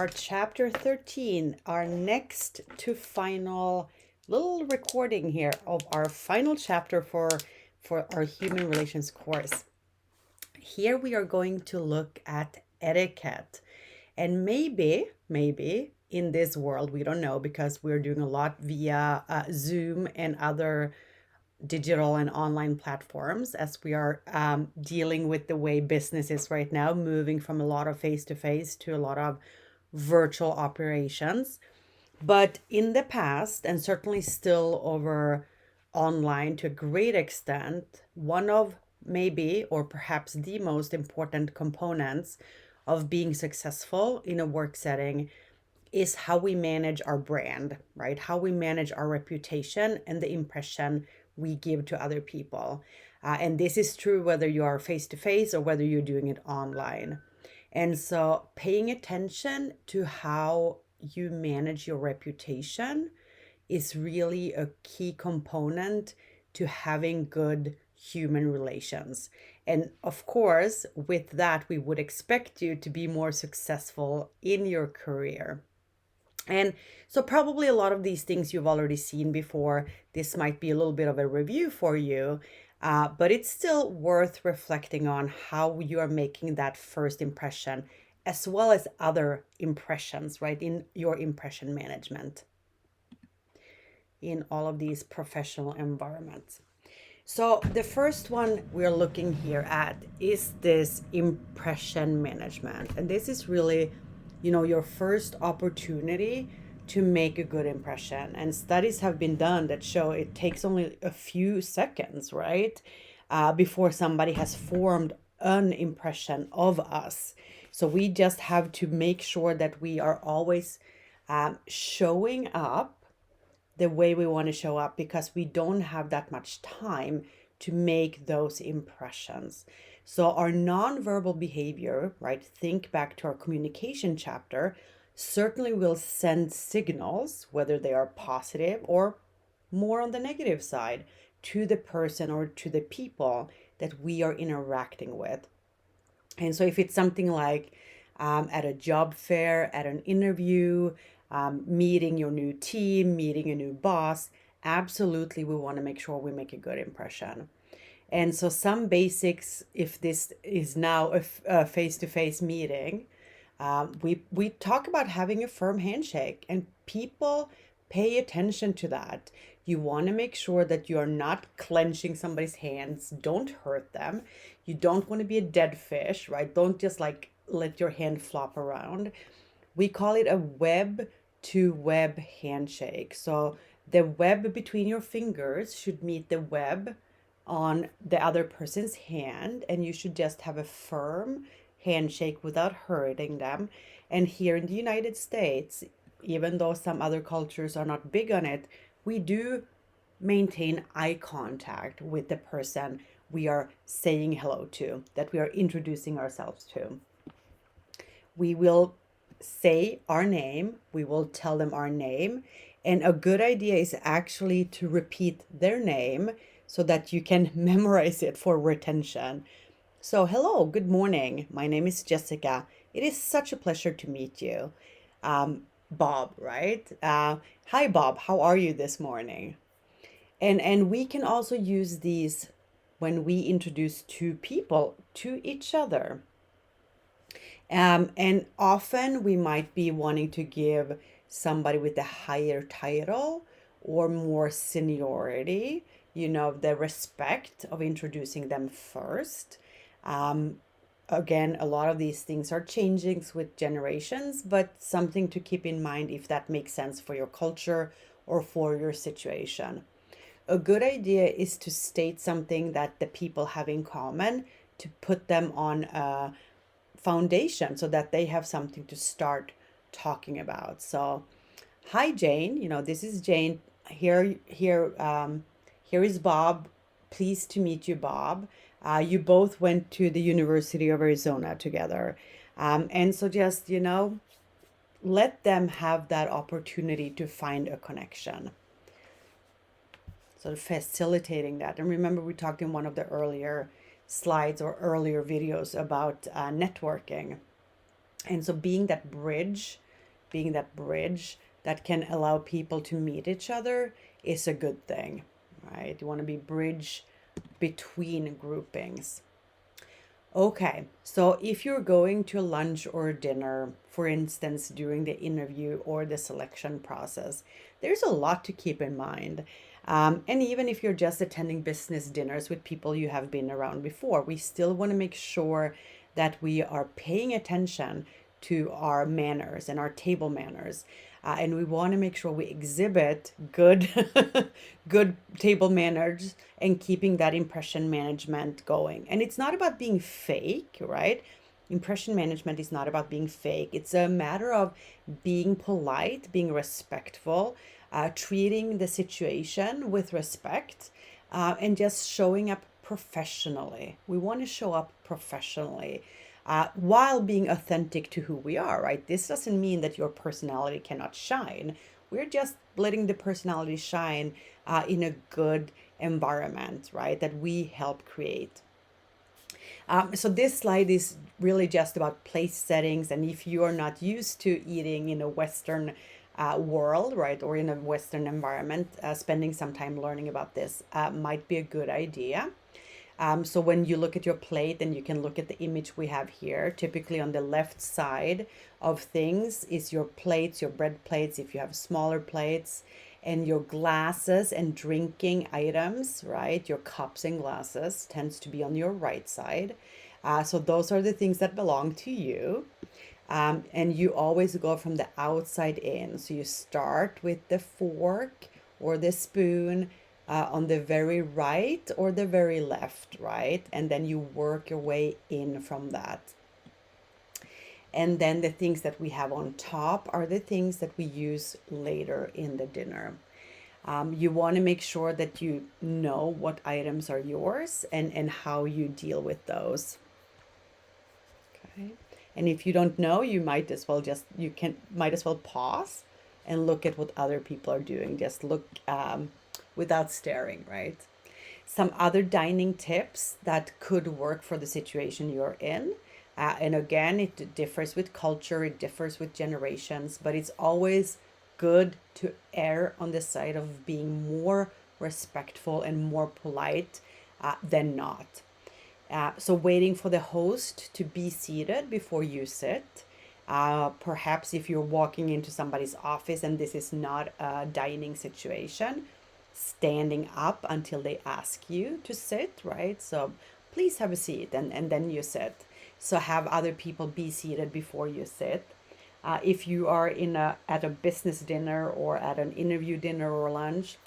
Our chapter 13, our next to final little recording here of our final chapter for our human relations course. Here we are going to look at etiquette. And maybe in this world, we don't know because we're doing a lot via Zoom and other digital and online platforms as we are dealing with the way business is right now, moving from a lot of face to face to a lot of virtual operations. But in the past, and certainly still over online to a great extent, one of maybe or perhaps the most important components of being successful in a work setting is how we manage our brand, right? How we manage our reputation and the impression we give to other people. And this is true whether you are face to face or whether you're doing it online. And so paying attention to how you manage your reputation is really a key component to having good human relations. And of course, with that, we would expect you to be more successful in your career. And so, probably a lot of these things you've already seen before. This might be a little bit of a review for you, but it's still worth reflecting on how you are making that first impression, as well as other impressions, right, in your impression management in all of these professional environments. So, the first one we're looking here at is this impression management. And this is really, your first opportunity to make a good impression. And studies have been done that show it takes only a few seconds, right? Before somebody has formed an impression of us. So, we just have to make sure that we are always showing up the way we want to show up because we don't have that much time to make those impressions. So, our nonverbal behavior, right, think back to our communication chapter, certainly will send signals, whether they are positive or more on the negative side, to the person or to the people that we are interacting with. And so, if it's something like at a job fair, at an interview, meeting your new team, meeting a new boss, absolutely we want to make sure we make a good impression. And so, some basics, if this is now a face to face meeting, we talk about having a firm handshake, and people pay attention to that. You want to make sure that you are not clenching somebody's hands, don't hurt them. You don't want to be a dead fish, right? Don't just like let your hand flop around. We call it a web to web handshake. So the web between your fingers should meet the web on the other person's hand, and you should just have a firm handshake without hurting them. And here in the United States, even though some other cultures are not big on it, we do maintain eye contact with the person we are saying hello to, that we are introducing ourselves to. We will say our name, we will tell them our name, and a good idea is actually to repeat their name so that you can memorize it for retention. So, hello, good morning. My name is Jessica. It is such a pleasure to meet you. Bob, right? Hi, Bob. How are you this morning? And we can also use these when we introduce two people to each other. And often we might be wanting to give somebody with a higher title or more seniority, the respect of introducing them first. Um, Again, a lot of these things are changing with generations, but something to keep in mind if that makes sense for your culture or for your situation. A good idea is to state something that the people have in common, to put them on a foundation so that they have something to start talking about. So, hi Jane, this is Jane. Here is Bob. Pleased to meet you, Bob. You both went to the University of Arizona together. And so just, let them have that opportunity to find a connection. So facilitating that. And remember, we talked in one of the earlier slides or earlier videos about networking. And so being that bridge being that bridge that can allow people to meet each other is a good thing, right? You want to be bridge between groupings. Okay, so if you're going to lunch or dinner, for instance, during the interview or the selection process, there's a lot to keep in mind. And even if you're just attending business dinners with people you have been around before, we still want to make sure that we are paying attention to our manners and our table manners. And we want to make sure we exhibit good good table manners and keeping that impression management going. And it's not about being fake, right? Impression management is not about being fake. It's a matter of being polite, being respectful, treating the situation with respect, and just showing up professionally. We want to show up professionally, while being authentic to who we are, right? This doesn't mean that your personality cannot shine. We're just letting the personality shine in a good environment, right? That we help create. So this slide is really just about place settings, and if you are not used to eating in a Western world, right, or in a Western environment, spending some time learning about this might be a good idea. So when you look at your plate and you can look at the image we have here, typically on the left side of things is your plates, your bread plates, if you have smaller plates, and your glasses and drinking items, right? Your cups and glasses tends to be on your right side. So those are the things that belong to you. And you always go from the outside in. So you start with the fork or the spoon on the very right or the very left, right? And then you work your way in from that. And then the things that we have on top are the things that we use later in the dinner. You want to make sure that you know what items are yours and how you deal with those. Okay. And if you don't know, you might as well might as well pause and look at what other people are doing. Just look without staring, right? Some other dining tips that could work for the situation you're in. And again, it differs with culture, it differs with generations, but it's always good to err on the side of being more respectful and more polite than not. So waiting for the host to be seated before you sit. Perhaps if you're walking into somebody's office and this is not a dining situation, standing up until they ask you to sit, right? So please have a seat and then you sit. So have other people be seated before you sit. If you are at a business dinner or at an interview dinner or lunch,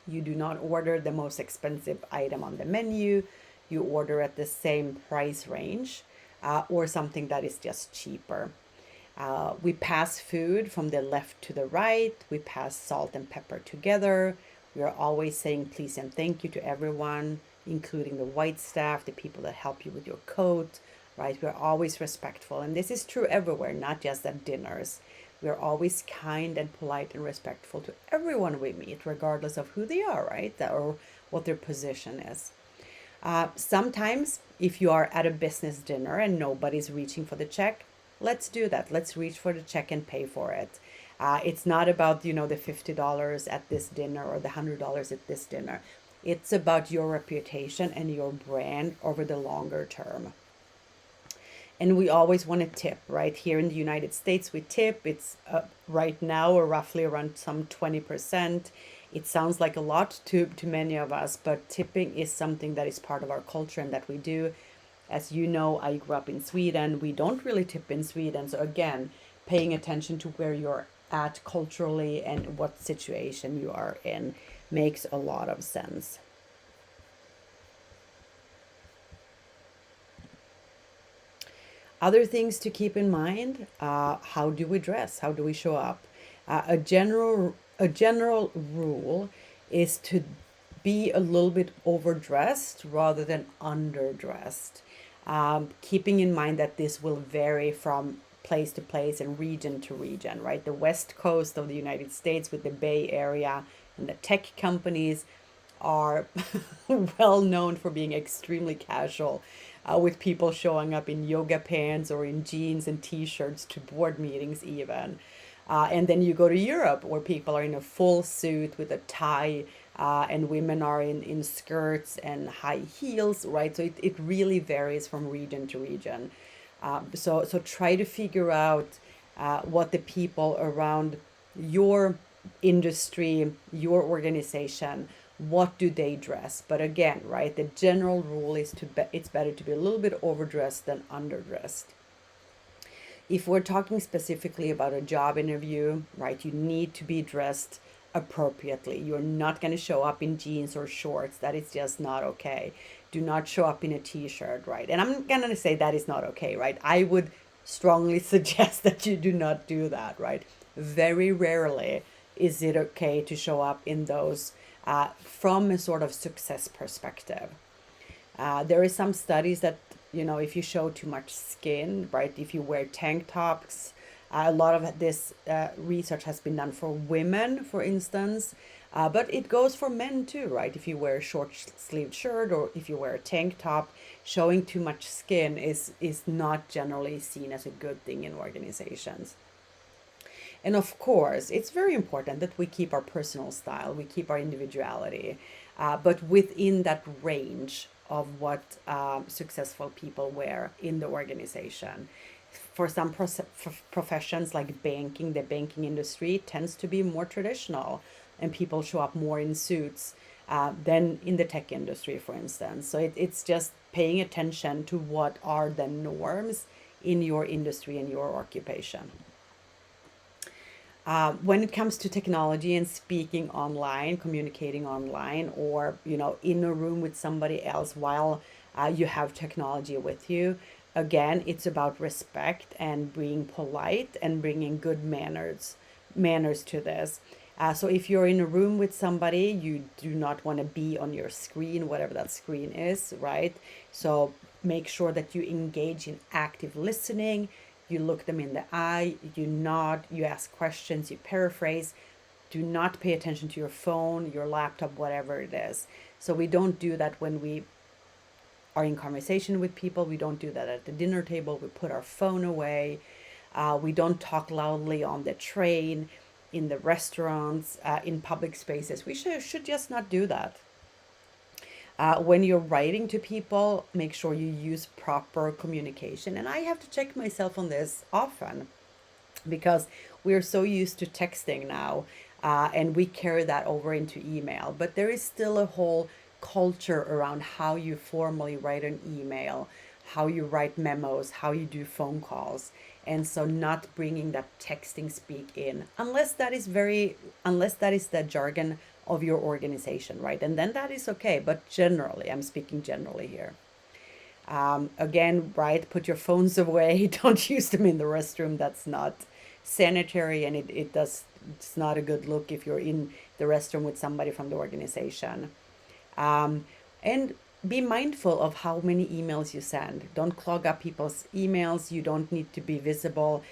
you do not order the most expensive item on the menu. You order at the same price range or something that is just cheaper. We pass food from the left to the right. We pass salt and pepper together. We are always saying please and thank you to everyone, including the white staff, the people that help you with your coat, right? We're always respectful. And this is true everywhere, not just at dinners. We're always kind and polite and respectful to everyone we meet, regardless of who they are, right? Or what their position is. Sometimes, if you are at a business dinner and nobody's reaching for the check, let's do that. Let's reach for the check and pay for it. It's not about, the $50 at this dinner or the $100 at this dinner. It's about your reputation and your brand over the longer term. And we always want to tip, right? Here in the United States, we tip. It's right now or roughly around some 20%. It sounds like a lot to many of us, but tipping is something that is part of our culture and that we do. As you know, I grew up in Sweden. We don't really tip in Sweden. So again, paying attention to where you're at culturally and what situation you are in makes a lot of sense. Other things to keep in mind, how do we dress? How do we show up? A general rule is to be a little bit overdressed rather than underdressed. Keeping in mind that this will vary from place to place and region to region, right? The west coast of the United States with the Bay Area and the tech companies are well known for being extremely casual. with people showing up in yoga pants or in jeans and t-shirts to board meetings even. And then you go to Europe where people are in a full suit with a tie, and women are in skirts and high heels, right? So it really varies from region to region. So try to figure out what the people around your industry, your organization, what do they dress? But again, right, the general rule is it's better to be a little bit overdressed than underdressed. If we're talking specifically about a job interview, right, you need to be dressed appropriately. You're not going to show up in jeans or shorts. That is just not okay. Do not show up in a t-shirt, right? And I'm going to say that is not okay, right? I would strongly suggest that you do not do that, right? Very rarely is it okay to show up in those from a sort of success perspective. There is some studies that, if you show too much skin, right, if you wear tank tops, a lot of this research has been done for women, for instance, but it goes for men too, right? If you wear a short sleeved shirt or if you wear a tank top, showing too much skin is not generally seen as a good thing in organizations. And of course, it's very important that we keep our personal style, we keep our individuality, but within that range of what successful people wear in the organization. For some professions like banking, the banking industry tends to be more traditional, and people show up more in suits than in the tech industry, for instance. So it's just paying attention to what are the norms in your industry and your occupation. When it comes to technology and speaking online, communicating online, or in a room with somebody else while you have technology with you, again, it's about respect and being polite and bringing good manners to this. So if you're in a room with somebody, you do not want to be on your screen, whatever that screen is, right? So make sure that you engage in active listening. You look them in the eye, you nod, you ask questions, you paraphrase. Do not pay attention to your phone, your laptop, whatever it is. So we don't do that when we are in conversation with people. We don't do that at the dinner table. We put our phone away. We don't talk loudly on the train, in the restaurants, in public spaces. We should just not do that. When you're writing to people, make sure you use proper communication. And I have to check myself on this often because we're so used to texting now, and we carry that over into email. But there is still a whole culture around how you formally write an email, how you write memos, how you do phone calls. And so not bringing that texting speak in unless that is the jargon of your organization, right? And then that is okay. But generally, I'm speaking generally here. Again, right, put your phones away. Don't use them in the restroom. That's not sanitary, and it's not a good look if you're in the restroom with somebody from the organization. And be mindful of how many emails you send. Don't clog up people's emails. You don't need to be visible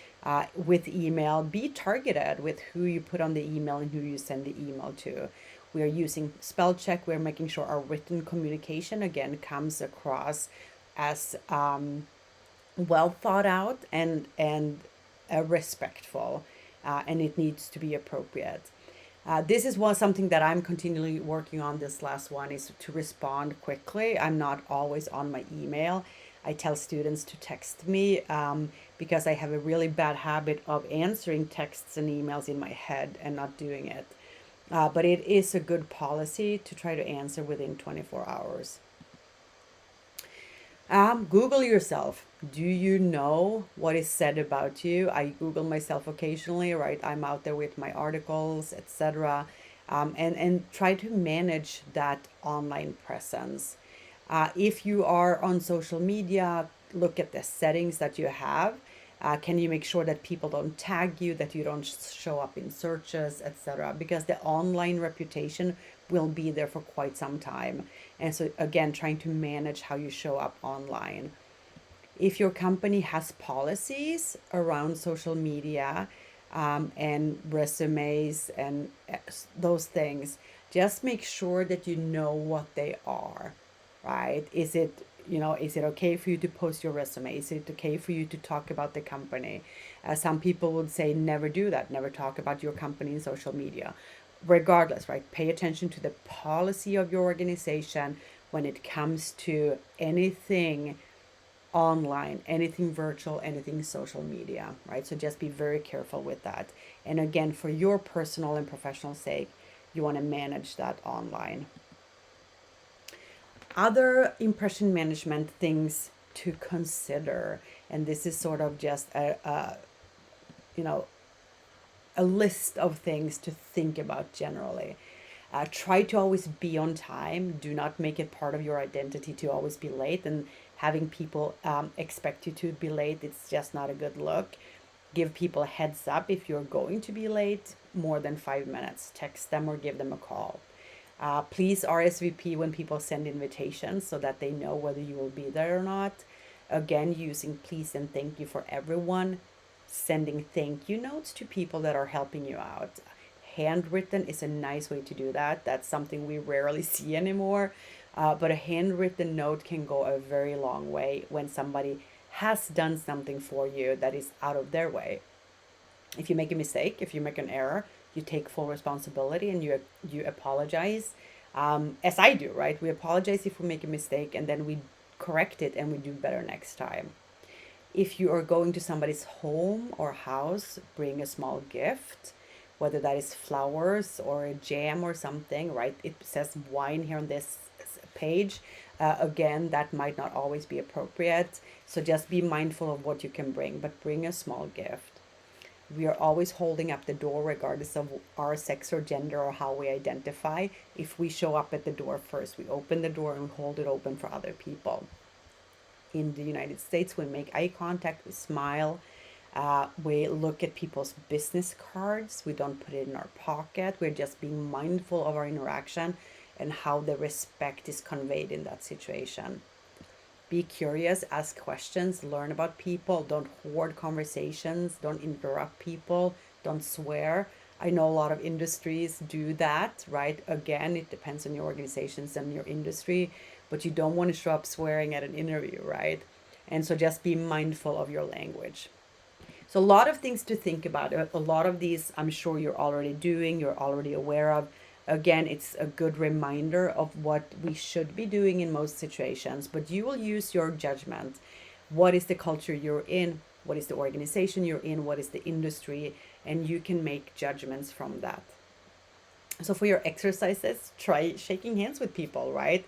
with email. Be targeted with who you put on the email and who you send the email to. We are using spell check. We're making sure our written communication again comes across as well thought out and respectful, and it needs to be appropriate. This is something that I'm continually working on. This last one is to respond quickly. I'm not always on my email. I tell students to text me because I have a really bad habit of answering texts and emails in my head and not doing it. But it is a good policy to try to answer within 24 hours. Google yourself. Do you know what is said about you? I Google myself occasionally, right? I'm out there with my articles, etc. And try to manage that online presence. If you are on social media, look at the settings that you have. Can you make sure that people don't tag you, that you don't show up in searches, etc.? Because the online reputation will be there for quite some time. And so, again, trying to manage how you show up online. If your company has policies around social media and resumes and those things, just make sure that you know what they are, right? Is it Is it okay for you to post your resume? Is it okay for you to talk about the company? Some people would say never do that, never talk about your company in social media. Regardless, right? Pay attention to the policy of your organization when it comes to anything online, anything virtual, anything social media, right? So just be very careful with that. And again, for your personal and professional sake, you want to manage that online. Other impression management things to consider, and this is sort of just you know a list of things to think about generally. Try to always be on time. Do not make it part of your identity to always be late, and having people expect you to be late, it's just not a good look. Give people a heads up if you're going to be late more than 5 minutes. Text them or give them a call. Please RSVP when people send invitations so that they know whether you will be there or not. Again, using please and thank you for everyone. Sending thank you notes to people that are helping you out. Handwritten is a nice way to do that. That's something we rarely see anymore. But a handwritten note can go a very long way when somebody has done something for you that is out of their way. If you make a mistake, if you make an error, you take full responsibility and you apologize, as I do, right? We apologize if we make a mistake, and then we correct it and we do better next time. If you are going to somebody's home or house, bring a small gift, whether that is flowers or a jam or something, right? It says wine here on this page. Again, that might not always be appropriate. So just be mindful of what you can bring, but bring a small gift. We are always holding up the door, regardless of our sex or gender or how we identify. If we show up at the door first, we open the door and we hold it open for other people. In the United States, we make eye contact, we smile, we look at people's business cards, we don't put it in our pocket. We're just being mindful of our interaction and how the respect is conveyed in that situation. Be curious, ask questions, learn about people, don't hoard conversations, don't interrupt people, don't swear. I know a lot of industries do that, right? Again, it depends on your organizations and your industry, but you don't want to show up swearing at an interview, right? And so just be mindful of your language. So a lot of things to think about. A lot of these I'm sure you're already doing, you're already aware of. Again, it's a good reminder of what we should be doing in most situations, but you will use your judgment. What is the culture you're in? What is the organization you're in? What is the industry? And you can make judgments from that. So for your exercises, try shaking hands with people, right?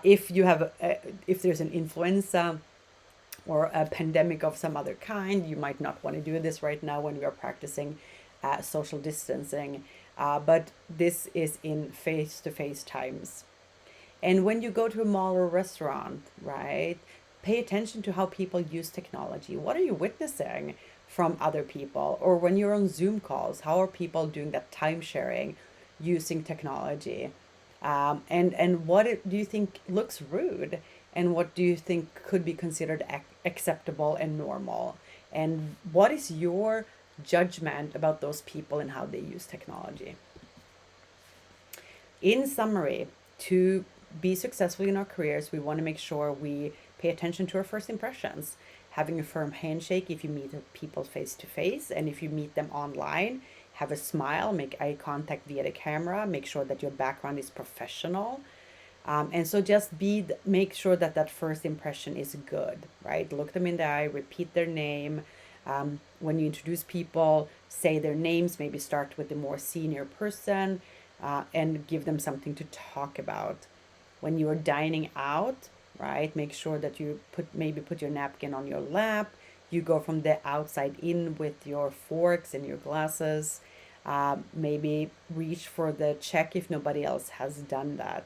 If there's an influenza or a pandemic of some other kind, you might not want to do this right now when we are practicing social distancing. But this is in face-to-face times. And when you go to a mall or restaurant, right, pay attention to how people use technology. What are you witnessing from other people? Or when you're on Zoom calls, how are people doing that time sharing using technology? And what do you think looks rude? And what do you think could be considered acceptable and normal? And what is your judgment about those people and how they use technology? In summary, to be successful in our careers, we want to make sure we pay attention to our first impressions. Having a firm handshake if you meet people face to face, and if you meet them online, have a smile, make eye contact via the camera, make sure that your background is professional. And so just make sure that that first impression is good, right? Look them in the eye, repeat their name. When you introduce people, say their names, maybe start with the more senior person, and give them something to talk about. When you are dining out, right, make sure that you put your napkin on your lap. You go from the outside in with your forks and your glasses. Maybe reach for the check if nobody else has done that.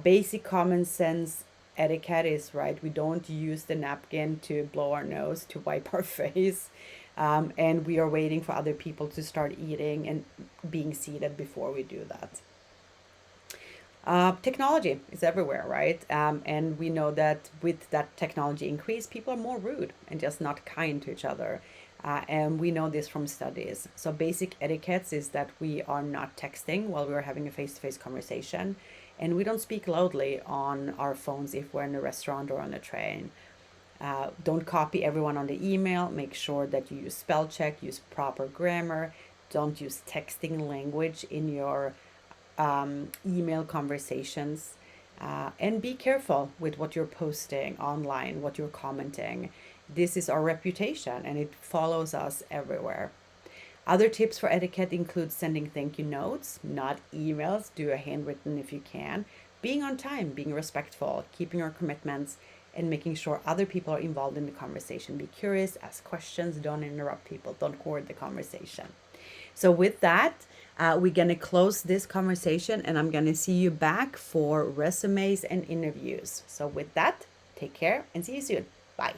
Basic common sense etiquette is, right, we don't use the napkin to blow our nose, to wipe our face. And we are waiting for other people to start eating and being seated before we do that. Technology is everywhere, right? And we know that with that technology increase, people are more rude and just not kind to each other. And we know this from studies. So basic etiquettes is that we are not texting while we are having a face-to-face conversation. And we don't speak loudly on our phones if we're in a restaurant or on a train. Don't copy everyone on the email. Make sure that you use spell check, use proper grammar. Don't use texting language in your email conversations. And be careful with what you're posting online, what you're commenting. This is our reputation and it follows us everywhere. Other tips for etiquette include sending thank you notes, not emails. Do a handwritten if you can. Being on time, being respectful, keeping your commitments, and making sure other people are involved in the conversation. Be curious, ask questions, don't interrupt people, don't hoard the conversation. So, with that, we're going to close this conversation and I'm going to see you back for resumes and interviews. So, with that, take care and see you soon. Bye.